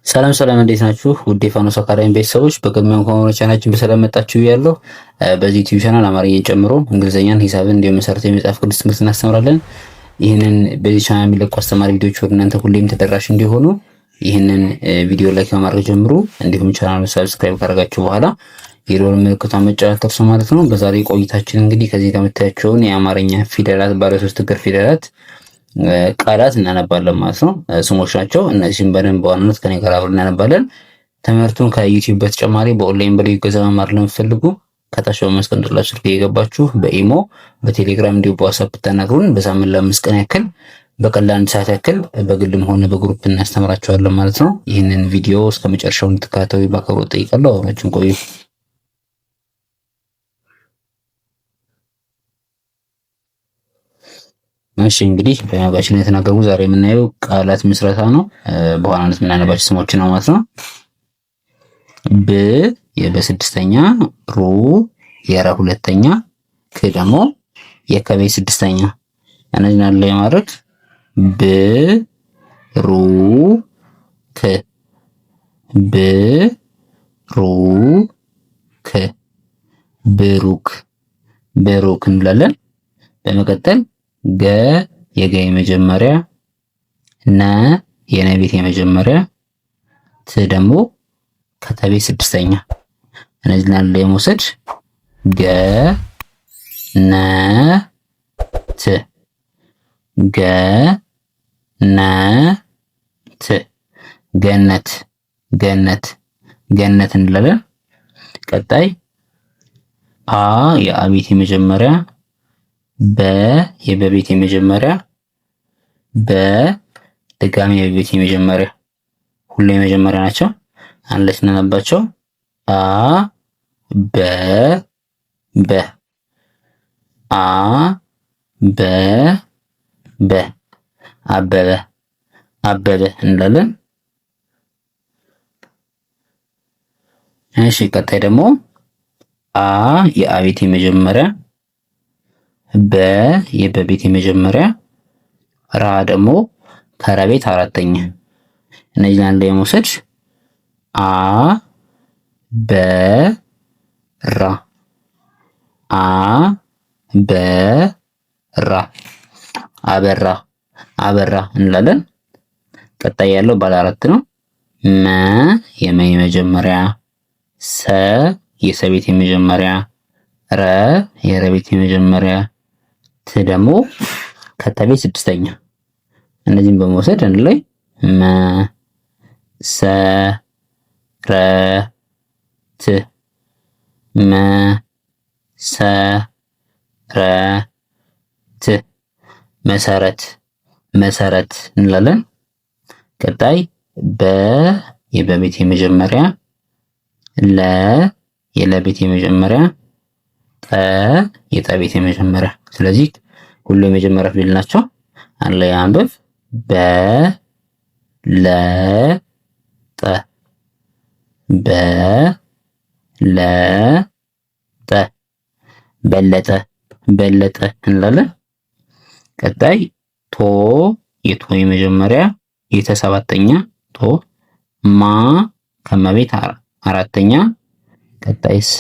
ሰላም ሰላም፣ እንዴት ናችሁ? ውድ የፋኖስ አካዳሚ ቤተሰቦች በቅድሚያም ከሆነ ቻናላችን በሰላም መጣችሁ ብያለሁ። በዚህ ዩቲዩብ ቻናል አማርኛን ጨምሮ እንግሊዝኛን፣ ሂሳብን እንዲሁም መሰረታዊ የመጽሐፍ ቅዱስ ትምህርት እናስተምራለን። ይህንን በዚህ ቻናል የሚለቁ አስተማሪ ቪዲዮዎች ወደ እናንተ ሁሌም ተደራሽ እንዲሆኑ ይህንን ቪዲዮ ላይክ በማድረግ ጀምሩ። እንዲሁም ቻናሉን ሰብስክራይብ ካደረጋችሁ በኋላ የደወል ምልክቱን መጫን አትርሱ ማለት ነው። በዛሬ ቆይታችን እንግዲህ ከዚህ ጋር የምታያቸውን የአማርኛ ፊደላት ባለ 3 እግር ፊደላት ቃላት እናነባለን ማለት ነው። ስሞች ናቸው። እነዚህም በደንብ በዋናነት ከኔ ጋር አብረን እናነባለን። ትምህርቱን ከዩቲዩብ በተጨማሪ በኦንላይን በልዩ ገዛ መማር ለምትፈልጉ ከታች በማስቀመጥላችሁ ስልክ እየገባችሁ በኢሞ በቴሌግራም እንዲሁ በዋትስአፕ ብታናግሩን በሳምንት ለ5 ቀን ያክል በቀላል 1 ሰዓት ያክል በግልም ሆነ በግሩፕ እናስተምራችኋለን ማለት ነው። ይህንን ቪዲዮ እስከ መጨረሻው እንድትከታተሉ በአክብሮት እጠይቃለሁ። አብራችሁን ቆዩ። እሺ እንግዲህ በመግቢያችን የተናገሩ ዛሬ የምናየው ቃላት ምስረታ ነው። በዋናነት የምናነባቸው ስሞች ነው ማለት ነው። ብ የበስድስተኛ፣ ሩ የረ ሁለተኛ፣ ክ ደግሞ የከቤ ስድስተኛ። እነዚህን አንድ ላይ ማድረግ ብ ሩ ክ፣ ብ ሩ ክ፣ ብሩክ፣ ብሩክ እንላለን። በመቀጠል ገ የገ የመጀመሪያ፣ ነ የነ ቤት የመጀመሪያ፣ ት ደግሞ ከተቤት ስድስተኛ። እነዚህን አንድ ላይ መውሰድ ገ ነ ት፣ ገ ነ ት፣ ገነት፣ ገነት፣ ገነት እንላለን። ቀጣይ አ የአቤት የመጀመሪያ፣ በ የበቤት የመጀመሪያ፣ በ ድጋሚ የቤት የመጀመሪያ፣ ሁሉ የመጀመሪያ ናቸው። አንድ ላይ ስናነባቸው አ በ በ፣ አ በ በ፣ አበበ፣ አበበ እንላለን። እሺ ቀጣይ ደግሞ አ የአቤት የመጀመሪያ፣ በ የበቤት የመጀመሪያ፣ ራ ደግሞ ከረቤት አራተኛ። እነዚህን አንድ ላይ መውሰድ አ በ ራ፣ አ በ ራ፣ አበራ፣ አበራ እንላለን። ቀጣይ ያለው ባለ አራት ነው። መ የመ የመጀመሪያ፣ ሰ የሰቤት የመጀመሪያ፣ ረ የረቤት የመጀመሪያ፣ ት ደግሞ ከተቤት ስድስተኛ። እነዚህን በመውሰድ አንድ ላይ መ ሰ ረ ት፣ መ ሰ ረ ት፣ መሰረት፣ መሰረት እንላለን። ቀጣይ በ የበቤት የመጀመሪያ፣ ለ የለቤት የመጀመሪያ፣ ጠ የጠቤት የመጀመሪያ። ስለዚህ ሁሉ የመጀመሪያ ፊደል ናቸው። አንድ ላይ አንብብ። በ ለ ጠ፣ በ ለ ጠ፣ በለጠ፣ በለጠ እንላለን። ቀጣይ ቶ የቶ የመጀመሪያ፣ የተ ሰባተኛ፣ ቶ ማ ከመቤት አራተኛ። ቀጣይ ስ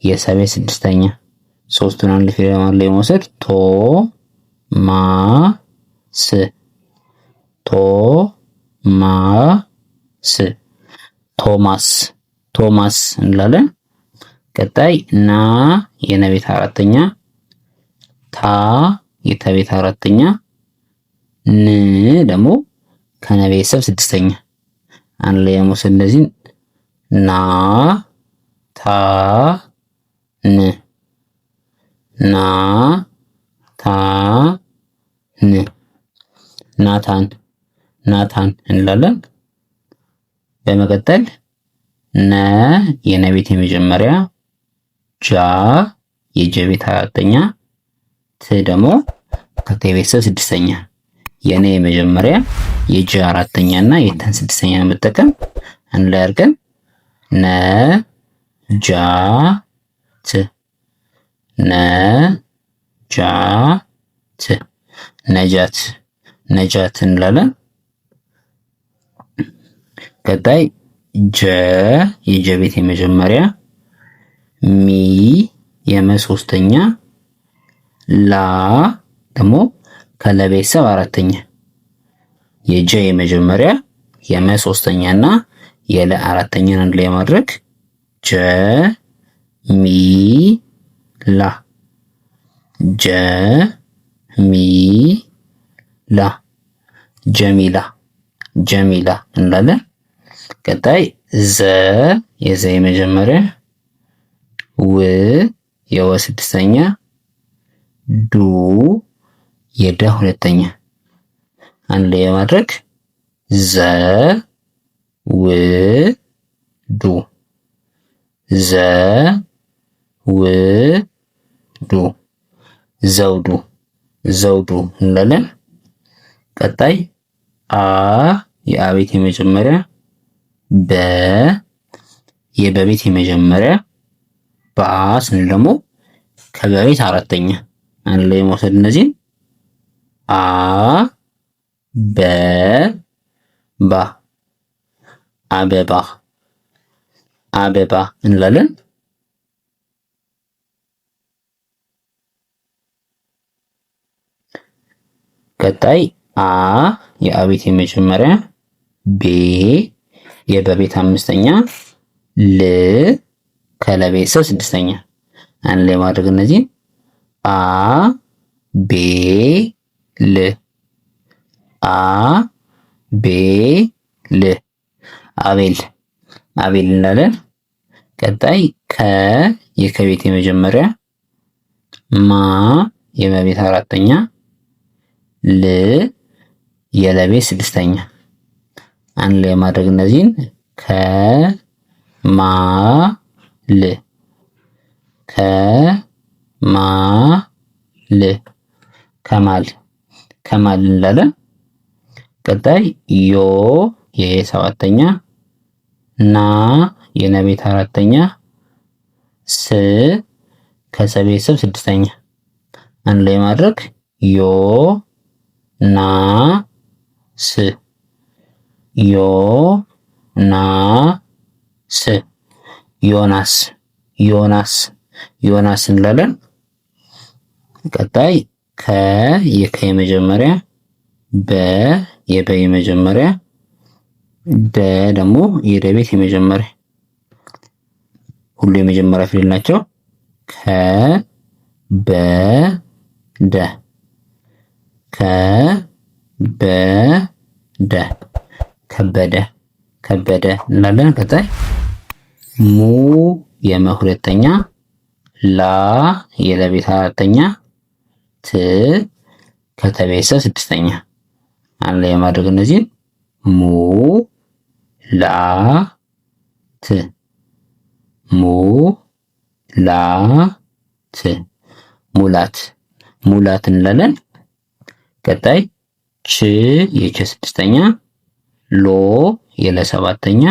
የሰቤት ስድስተኛ። ሶስቱን አንድ ፊደል ላይ መውሰድ ቶ ማ ስ፣ ቶ ማ ስ፣ ቶማስ፣ ቶማስ እንላለን። ቀጣይ ና የነቤት አራተኛ፣ ታ የተቤት አራተኛ፣ ን ደግሞ ከነቤተሰብ ስድስተኛ። አንድ ላይ መውሰድ እነዚህን ና ታ ን፣ ና ታ ን፣ ናታን፣ ናታን እንላለን። በመቀጠል ነ የነቤት የመጀመሪያ፣ ጃ የጀቤት አራተኛ፣ ት ደግሞ ከተቤተሰብ ስድስተኛ። የነ የመጀመሪያ፣ የጀ አራተኛ እና የተን ስድስተኛ ነው መጠቀም። አንድ ላይ አድርገን ነ ጃ ት፣ ነ ጃ ት፣ ነጃት፣ ነጃት እንላለን። ቀጣይ ጀ የጀ ቤት የመጀመሪያ፣ ሚ የመ ሶስተኛ፣ ላ ደግሞ ከለቤተሰብ አራተኛ። የጀ የመጀመሪያ የመ ሶስተኛ እና የለ አራተኛን አንድ ላይ ማድረግ ጀ ሚ ላ ጀ ሚ ላ ጀሚላ ጀሚላ እንላለን። ቀጣይ ዘ የዘ የመጀመሪያ፣ ው የወ ስድስተኛ፣ ዱ የደ ሁለተኛ አንድ ላይ ማድረግ ዘ ው ዱ ዘ ው ዱ ዘውዱ ዘውዱ እንላለን። ቀጣይ አ የአቤት የመጀመሪያ፣ በ የበቤት የመጀመሪያ፣ ባ ስንል ደግሞ ከበቤት አራተኛ አንድ ላይ መውሰድ እነዚህን አ በ ባ አበባ አበባ እንላለን። ቀጣይ አ የአቤት የመጀመሪያ፣ ቤ የበቤት አምስተኛ፣ ል ከለቤተሰብ ስድስተኛ አንድ ላይ ማድረግ እነዚህን አ ቤ ል አ ቤ ል አቤል አቤል እንላለን። ቀጣይ ከ የከቤት የመጀመሪያ፣ ማ የመቤት አራተኛ፣ ል የለቤት ስድስተኛ አንድ ላይ ማድረግ እነዚህን ከ ማ ል ከ ማ ል ከማል ከማል እንላለን። ቀጣይ ዮ የሰባተኛ፣ ና የነቤት አራተኛ፣ ስ ከሰቤተሰብ ስድስተኛ አንድ ላይ ማድረግ ዮ ና ስ ዮ ና ስ ዮናስ ዮናስ ዮናስ እንላለን። ቀጣይ ከ የከ የመጀመሪያ፣ በ የበ የመጀመሪያ፣ ደ ደግሞ የደቤት የመጀመሪያ ሁሉ የመጀመሪያ ፊደል ናቸው። ከ በ ደ ከ በ ደ ከበደ ከበደ እንላለን። ቀጣይ ሙ የመ ሁለተኛ፣ ላ የለቤት አራተኛ፣ ት ከተቤተሰብ ስድስተኛ አንድ ላይ የማድረግ እነዚህን ሙ ላ ት ሙ ላ ት ሙላት ሙላት እንላለን። ቀጣይ ች የቸ ስድስተኛ፣ ሎ የለ ሰባተኛ፣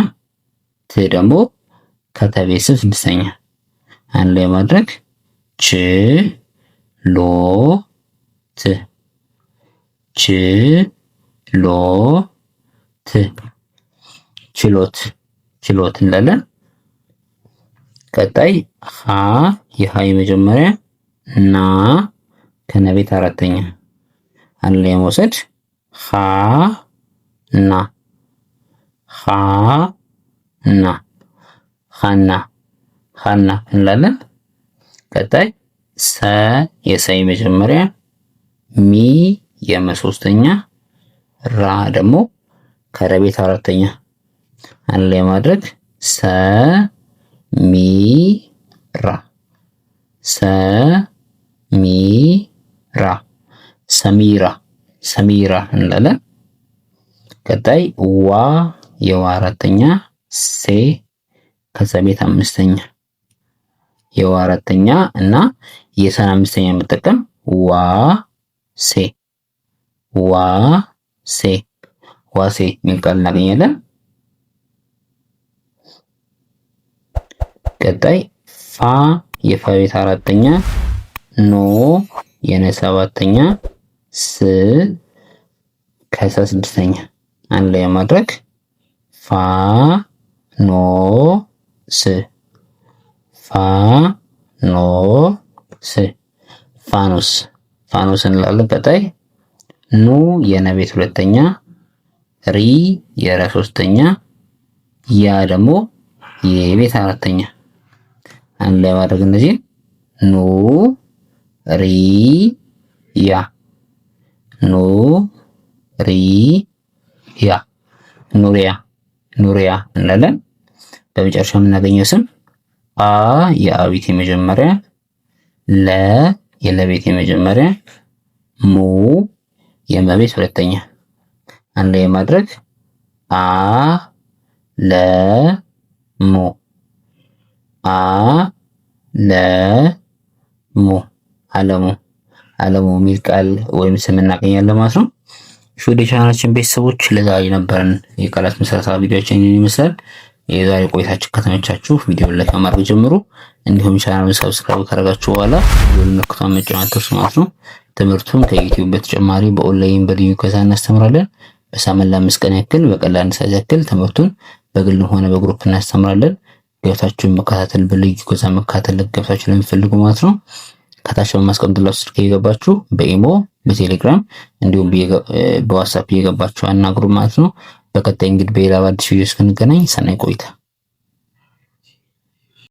ት ደግሞ ከተቤተሰብ ስድስተኛ አንድ ላይ ማድረግ ች ሎ ት ች ሎ ት ችሎት ችሎት እንላለን። ቀጣይ ሀ የሀ የመጀመሪያ፣ ና ከነቤት አራተኛ አንድ ላይ መውሰድ ሀ ና ሀ ና ሀና ሀና እንላለን። ቀጣይ ሰ የሰ የመጀመሪያ፣ ሚ የመ ሶስተኛ፣ ራ ደግሞ ከረቤት አራተኛ አንድ ላይ ማድረግ ሰ ሚ ራ ሰ ሚ ራ ሰሚራ ሰሚራ እንላለን። ቀጣይ ዋ የዋ አራተኛ፣ ሴ ከሰቤት አምስተኛ የዋ አራተኛ እና የሰን አምስተኛ የምጠቀም ዋ ሴ ዋ ሴ ዋሴ የሚል ቃል እናገኛለን። ቀጣይ ፋ የፈ ቤት አራተኛ፣ ኖ የነ ሰባተኛ፣ ስ ከሰ ስድስተኛ አንድ ላይ ማድረግ ፋኖስ ፋኖስ ፋኖስ ፋኖስ እንላለን። ቀጣይ ኑ የነ ቤት ሁለተኛ፣ ሪ የረ ሶስተኛ፣ ያ ደግሞ የቤት አራተኛ። አንድ ላይ ማድረግ እነዚህ ኑ ሪ ያ ኑ ሪ ያ ኑሪያ ኑሪያ እንላለን። በመጨረሻ የምናገኘው ስም አ የአቤት የመጀመሪያ፣ ለ የለቤት የመጀመሪያ፣ ሙ የመቤት ሁለተኛ። አንድ ላይ ማድረግ አ ለ ሙ አ ለ ሙ አለሙ አለሙ የሚል ቃል ወይም ስም እናገኛለን ማለት ነው። ወደ ቻናላችን ቤተሰቦች ለዛሬ የነበረን የቃላት ምስረታ ቪዲዮአችን ይመስላል። የዛሬ ቆይታችን ከተመቻችሁ ቪዲዮውን ላይክ ማድረግ ጀምሩ። እንዲሁም ቻናሉን ሰብስክራይብ ካደረጋችሁ በኋላ ቪዲዮውን ምልክቱን መጫን አትርሱ ማለት ነው። ትምህርቱን ከዩቲዩብ በተጨማሪ በኦንላይን በልዩ ገዛ እናስተምራለን። በሳምንት ለ5 ቀን ያክል በቀላል ሰዓት ያክል ትምህርቱን በግልም ሆነ በግሩፕ እናስተምራለን። ገብታችሁን መከታተል በልዩ ገዛ መከታተል ገብታችሁ ለሚፈልጉ ማለት ነው ከታች በማስቀምጥላችሁ ስልክ እየገባችሁ በኢሞ በቴሌግራም እንዲሁም በዋትስአፕ እየገባችሁ አናግሩ ማለት ነው። በቀጣይ እንግዲህ በሌላ አዲስ ቪዲዮ እስክንገናኝ ሰናይ ቆይታ